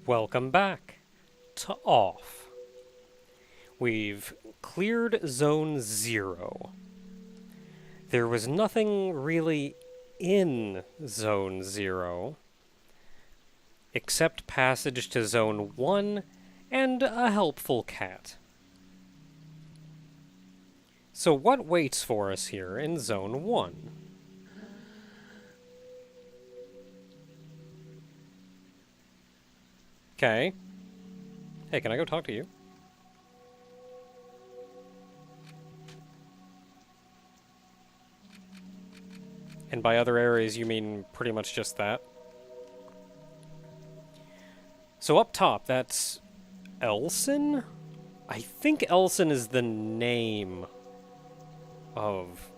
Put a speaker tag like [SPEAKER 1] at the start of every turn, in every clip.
[SPEAKER 1] Welcome back to Off. We've cleared Zone 0. There was nothing really in Zone 0 except passage to Zone 1 and a helpful cat. So what waits for us here in Zone 1? Okay. Hey, can I go talk to you? And by other areas, you mean pretty much just that? So up top, that's Elson? I think Elson is the name of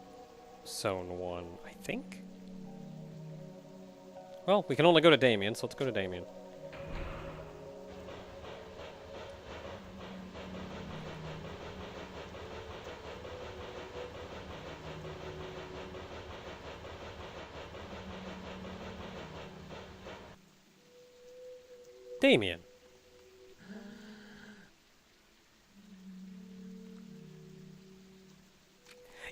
[SPEAKER 1] Zone 1, I think? Well, we can only go to Damien, so let's go to Damien. Damien.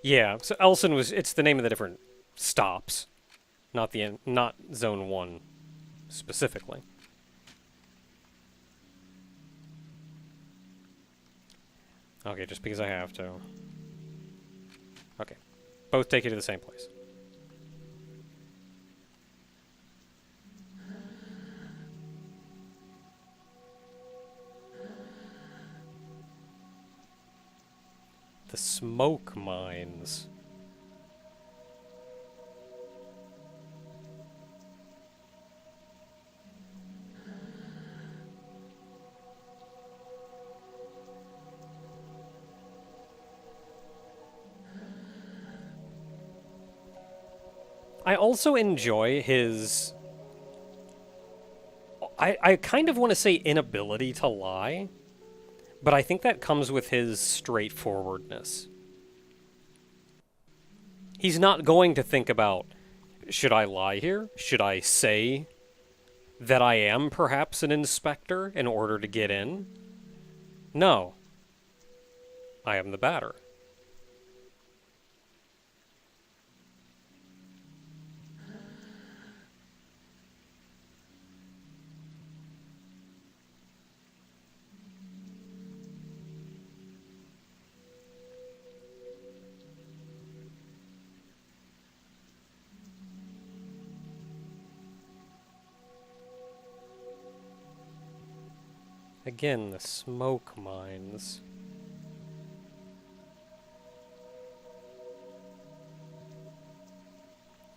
[SPEAKER 1] Yeah, so Elson it's the name of the different stops, not Zone 1 specifically. Okay, just because I have to. Okay. Both take you to the same place. The smoke mines. I also enjoy his... I kind of want to say inability to lie. But I think that comes with his straightforwardness. He's not going to think about, should I lie here? Should I say that I am perhaps an inspector in order to get in? No. I am the batter. Again, the smoke mines.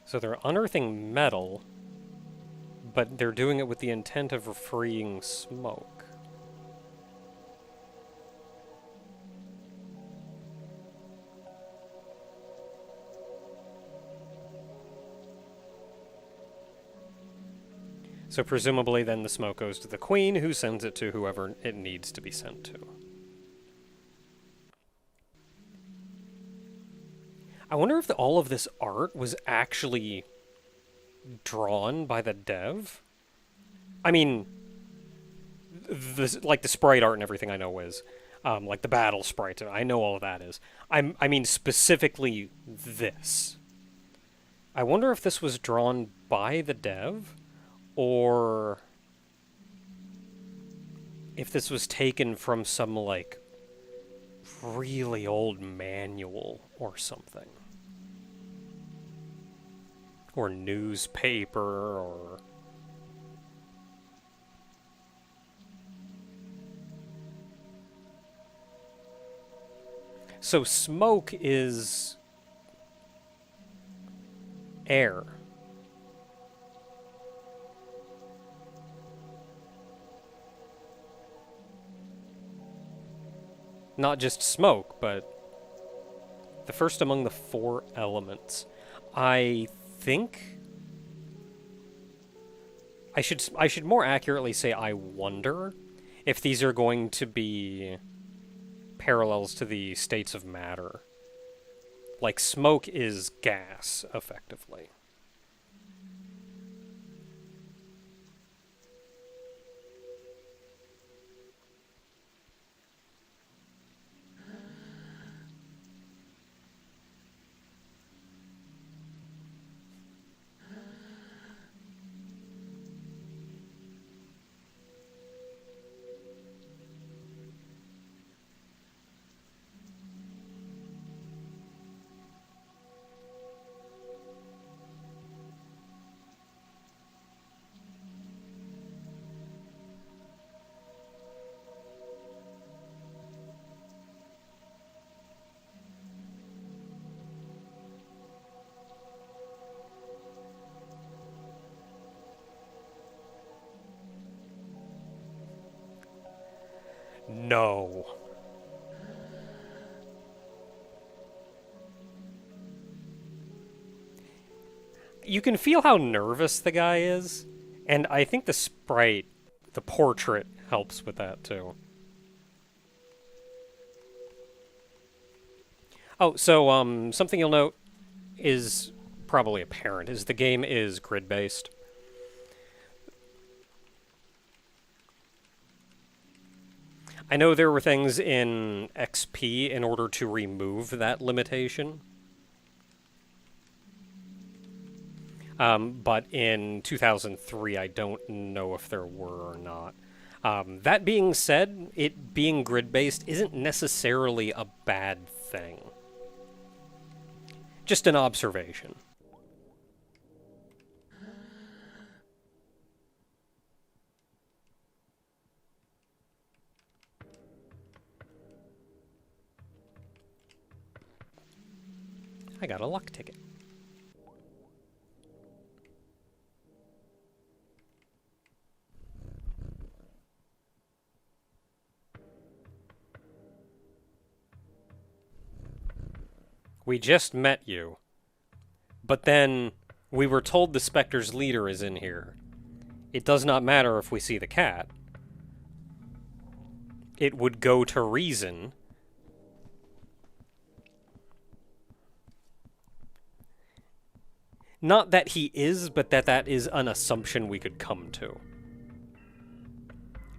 [SPEAKER 1] So they're unearthing metal, but they're doing it with the intent of freeing smoke. So presumably then the smoke goes to the queen, who sends it to whoever it needs to be sent to. I wonder if all of this art was actually drawn by the dev? I mean, like the sprite art and everything I know is. Like the battle sprites, I know all of that is. I mean specifically this. I wonder if this was drawn by the dev? Or if this was taken from some, like, really old manual or something. Or newspaper, or... So smoke is... air. Not just smoke, but the first among the 4 elements. I think I should more accurately say I wonder if these are going to be parallels to the states of matter. Like smoke is gas, effectively. No. You can feel how nervous the guy is, and I think the sprite, the portrait, helps with that too. Oh, so something you'll note is probably apparent is the game is grid based. I know there were things in XP in order to remove that limitation. But in 2003, I don't know if there were or not. That being said, it being grid-based isn't necessarily a bad thing. Just an observation. I got a luck ticket. We just met you. But then we were told the Spectre's leader is in here. It does not matter if we see the cat. It would go to reason. Not that he is, but that is an assumption we could come to.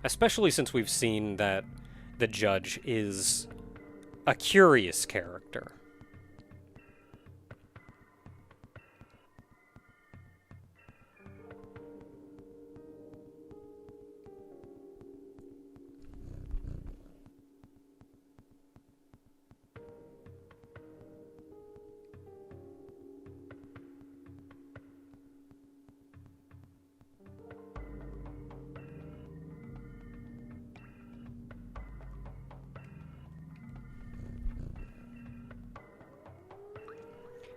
[SPEAKER 1] Especially since we've seen that the judge is a curious character.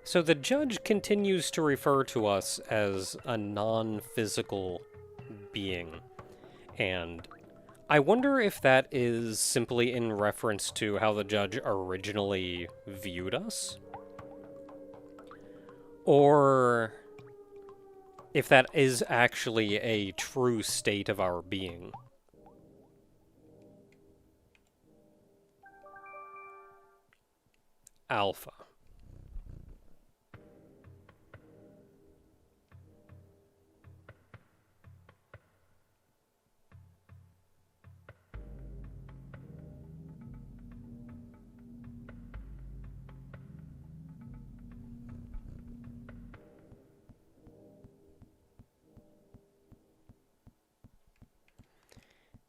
[SPEAKER 1] So the judge continues to refer to us as a non-physical being, and I wonder if that is simply in reference to how the judge originally viewed us, or if that is actually a true state of our being. Alpha.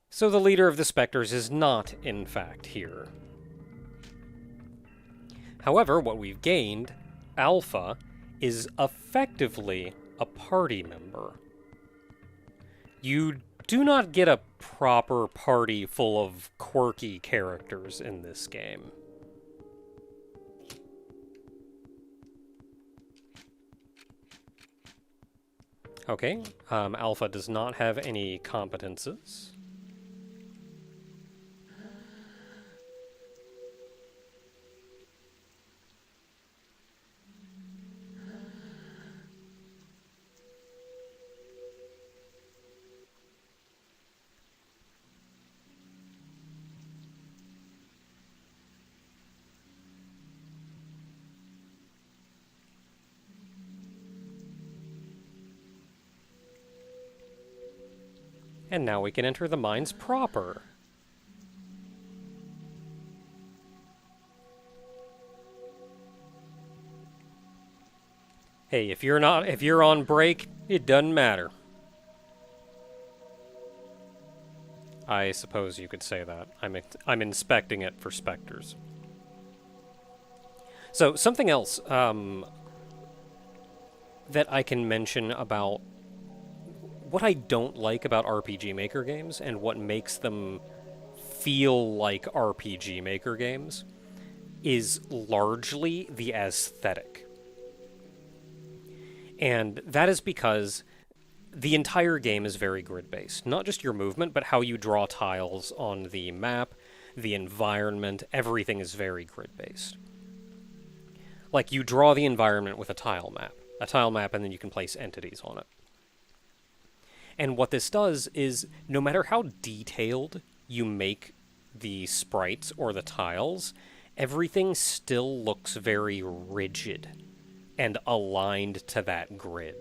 [SPEAKER 1] So the leader of the Spectres is not, in fact, here. However, what we've gained, Alpha, is effectively a party member. You do not get a proper party full of quirky characters in this game. Okay, Alpha does not have any competences. And now we can enter the mines proper. Hey, if you're on break, it doesn't matter. I suppose you could say that. I'm inspecting it for specters. So, something else that I can mention about what I don't like about RPG Maker games and what makes them feel like RPG Maker games is largely the aesthetic. And that is because the entire game is very grid-based. Not just your movement, but how you draw tiles on the map, the environment, everything is very grid-based. Like, you draw the environment with a tile map, and then you can place entities on it. And what this does is, no matter how detailed you make the sprites or the tiles, everything still looks very rigid and aligned to that grid.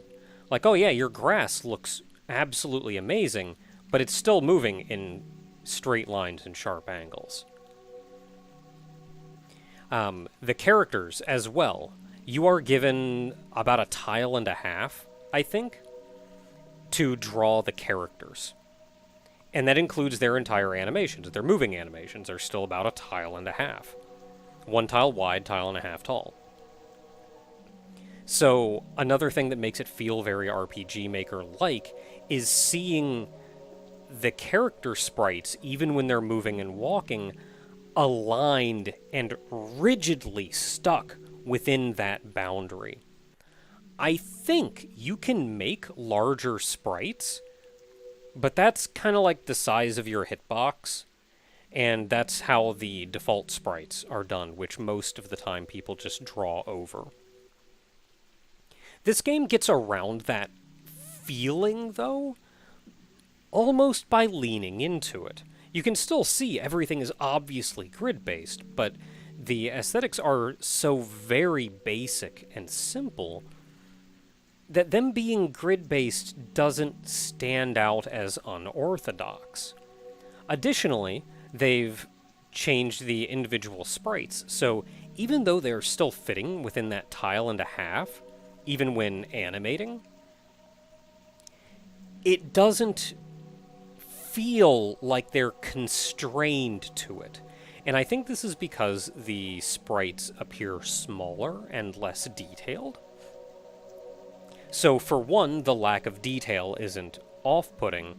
[SPEAKER 1] Like, oh yeah, your grass looks absolutely amazing, but it's still moving in straight lines and sharp angles. The characters as well. You are given about a tile and a half, I think, to draw the characters. And that includes their entire animations. Their moving animations are still about a tile and a half. 1 tile wide, tile and a half tall. So, another thing that makes it feel very RPG Maker-like is seeing the character sprites, even when they're moving and walking, aligned and rigidly stuck within that boundary. I think you can make larger sprites, but that's kind of like the size of your hitbox, and that's how the default sprites are done, which most of the time people just draw over. This game gets around that feeling, though, almost by leaning into it. You can still see everything is obviously grid-based, but the aesthetics are so very basic and simple that them being grid-based doesn't stand out as unorthodox. Additionally, they've changed the individual sprites, so even though they're still fitting within that tile and a half, even when animating, it doesn't feel like they're constrained to it. And I think this is because the sprites appear smaller and less detailed. So for one, the lack of detail isn't off-putting,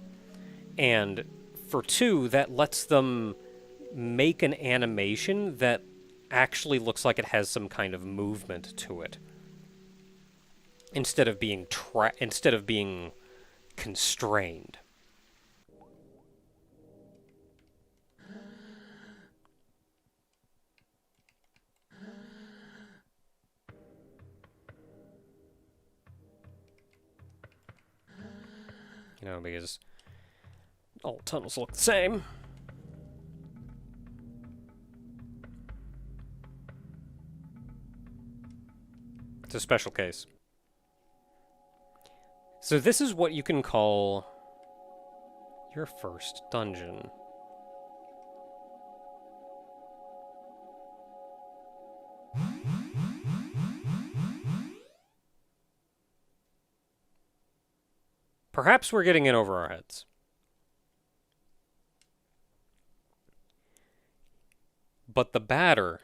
[SPEAKER 1] and for two, that lets them make an animation that actually looks like it has some kind of movement to it, instead of being constrained. You know, because all tunnels look the same. It's a special case. So this is what you can call your first dungeon. Perhaps we're getting in over our heads. But the batter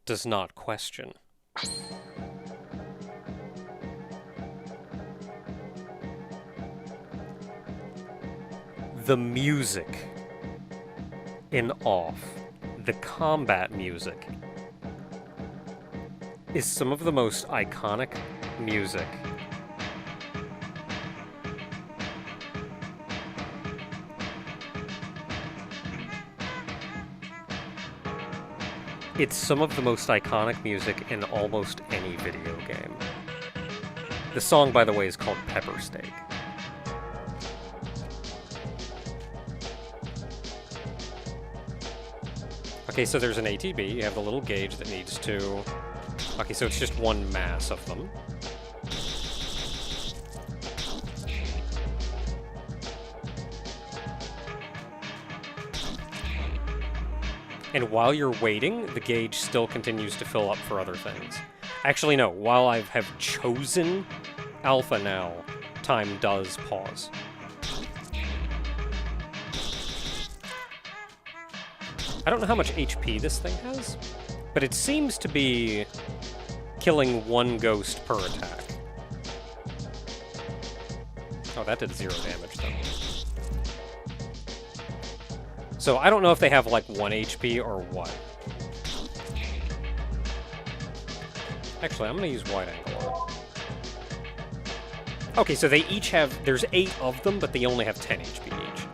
[SPEAKER 1] does not question. The music in Off, the combat music, is some of the most iconic music It's some of the most iconic music in almost any video game. The song, by the way, is called Pepper Steak. Okay, so there's an ATB. You have the little gauge that needs to... Okay, so it's just one mass of them. And while you're waiting, the gauge still continues to fill up for other things. Actually, no. While I have chosen Alpha now, time does pause. I don't know how much HP this thing has, but it seems to be killing one ghost per attack. Oh, that did 0 damage, though. So I don't know if they have, like, 1 HP or what. Actually, I'm going to use wide angle on it. Okay, so they each have... There's 8 of them, but they only have 10 HP each.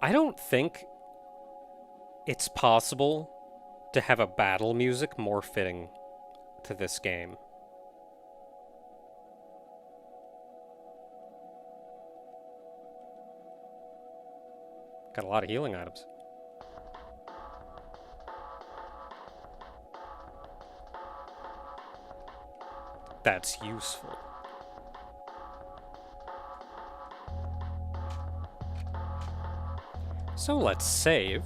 [SPEAKER 1] I don't think it's possible to have a battle music more fitting to this game. Got a lot of healing items. That's useful. So let's save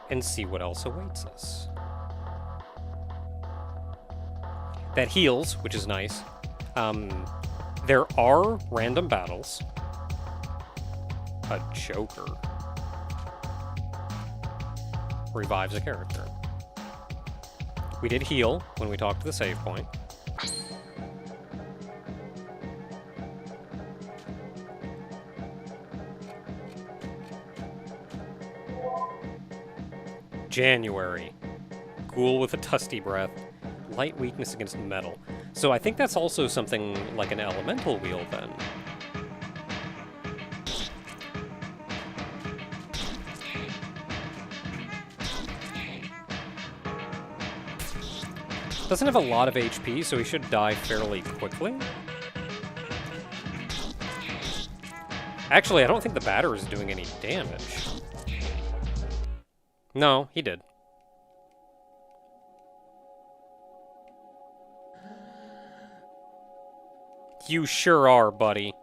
[SPEAKER 1] and see what else awaits us. That heals, which is nice. There are random battles. A Joker revives a character. We did heal when we talked to the save point. January. Ghoul with a Tusty Breath. Light weakness against metal. So I think that's also something like an elemental wheel then. Doesn't have a lot of HP, so he should die fairly quickly. Actually, I don't think the batter is doing any damage. No, he did. You sure are, buddy.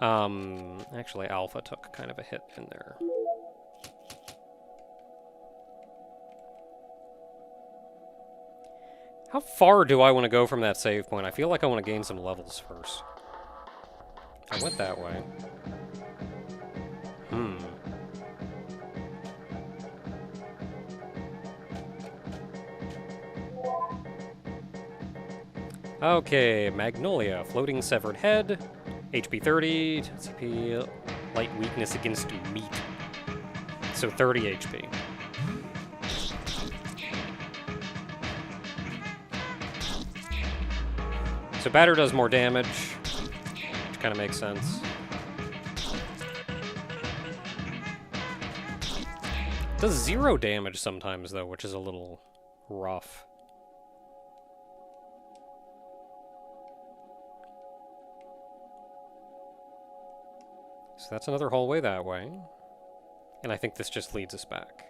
[SPEAKER 1] Actually, Alpha took kind of a hit in there. How far do I want to go from that save point? I feel like I want to gain some levels first. I went that way. Okay, Magnolia, floating severed head, HP 30, CP, light weakness against meat. So 30 HP. So batter does more damage, which kind of makes sense. Does 0 damage sometimes though, which is a little rough. So that's another hallway that way. And I think this just leads us back.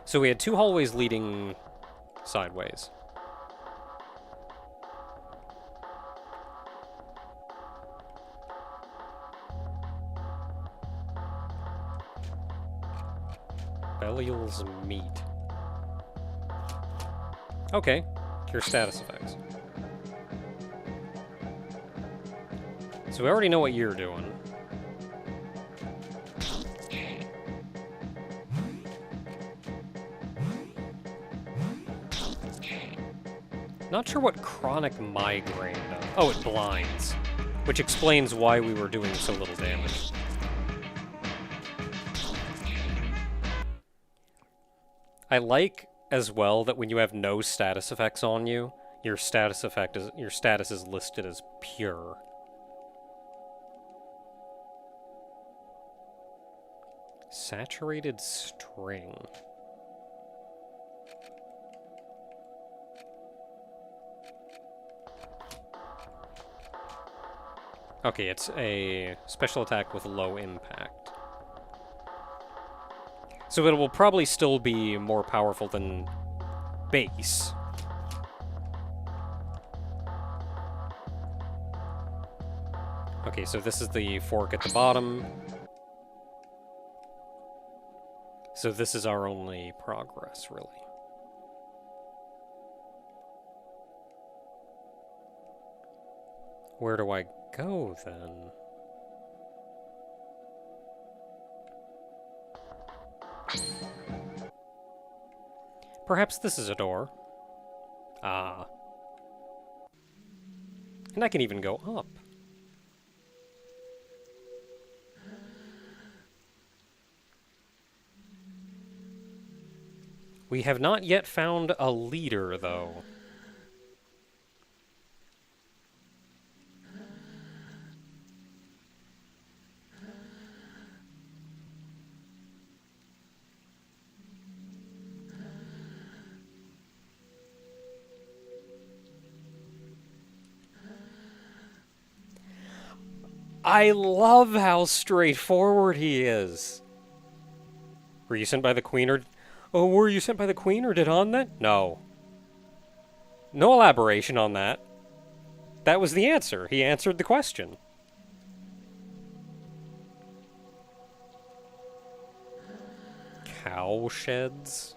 [SPEAKER 1] So we had 2 hallways leading sideways. Belial's meat. Okay, cure status effects. So we already know what you're doing. Not sure what chronic migraine does. Oh, it blinds, which explains why we were doing so little damage. I like as well that when you have no status effects on you, your status is listed as pure. Saturated string. Okay, it's a special attack with low impact. So it will probably still be more powerful than base. Okay, so this is the fork at the bottom. So this is our only progress, really. Where do I go, then? Perhaps this is a door. Ah. And I can even go up. We have not yet found a leader, though. I love how straightforward he is. Were you sent by the Queen or... Oh, were you sent by the Queen or did Han that? No. No elaboration on that. That was the answer. He answered the question. Cow sheds?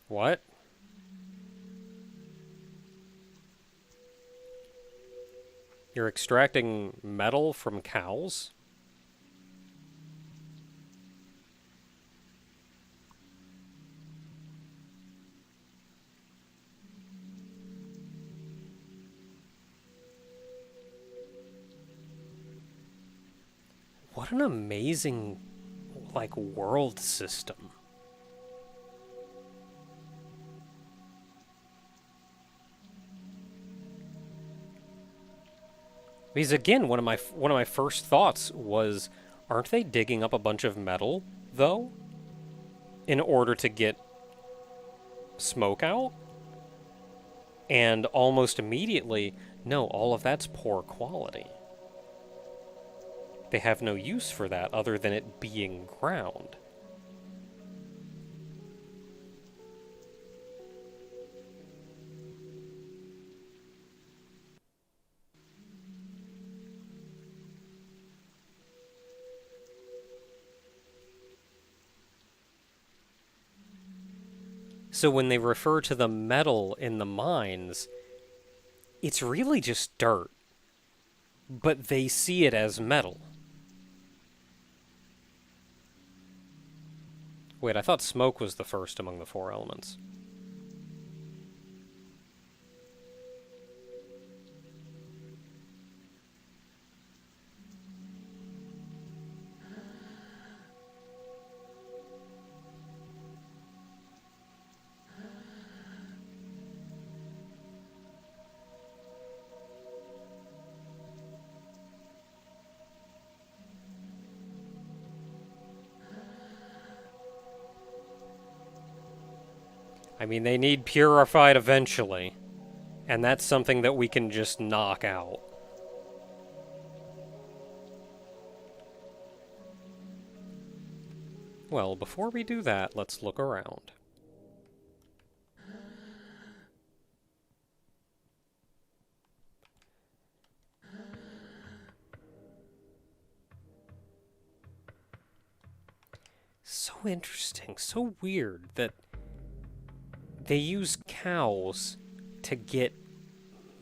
[SPEAKER 1] What? You're extracting metal from cows? What an amazing, like, world system. Because again, one of my first thoughts was, aren't they digging up a bunch of metal though, in order to get smoke out? And almost immediately, no, all of that's poor quality. They have no use for that other than it being ground. So when they refer to the metal in the mines, it's really just dirt. But they see it as metal. Wait, I thought smoke was the first among the four elements. I mean, they need purified eventually. And that's something that we can just knock out. Well, before we do that, let's look around. So interesting, so weird that they use cows to get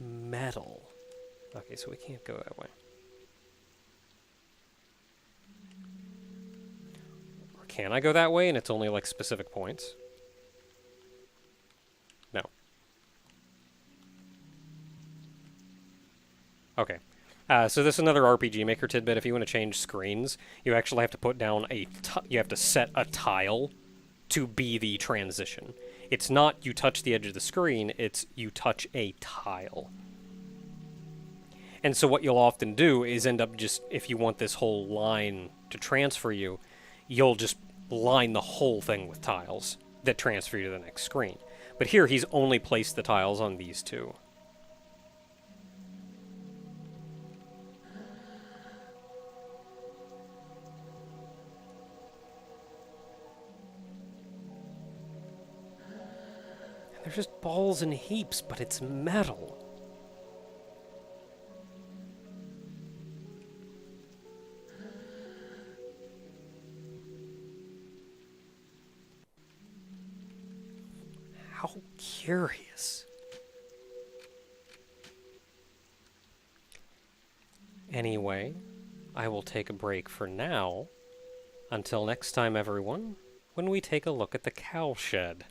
[SPEAKER 1] metal. Okay, so we can't go that way. Or can I go that way and it's only like specific points? No. Okay. So this is another RPG Maker tidbit. If you want to change screens, you actually have to put down you have to set a tile to be the transition. It's not you touch the edge of the screen, it's you touch a tile. And so what you'll often do is end up just, if you want this whole line to transfer you, you'll just line the whole thing with tiles that transfer you to the next screen. But here he's only placed the tiles on these two. They're just balls and heaps, but it's metal. How curious. Anyway, I will take a break for now. Until next time, everyone, when we take a look at the cow shed.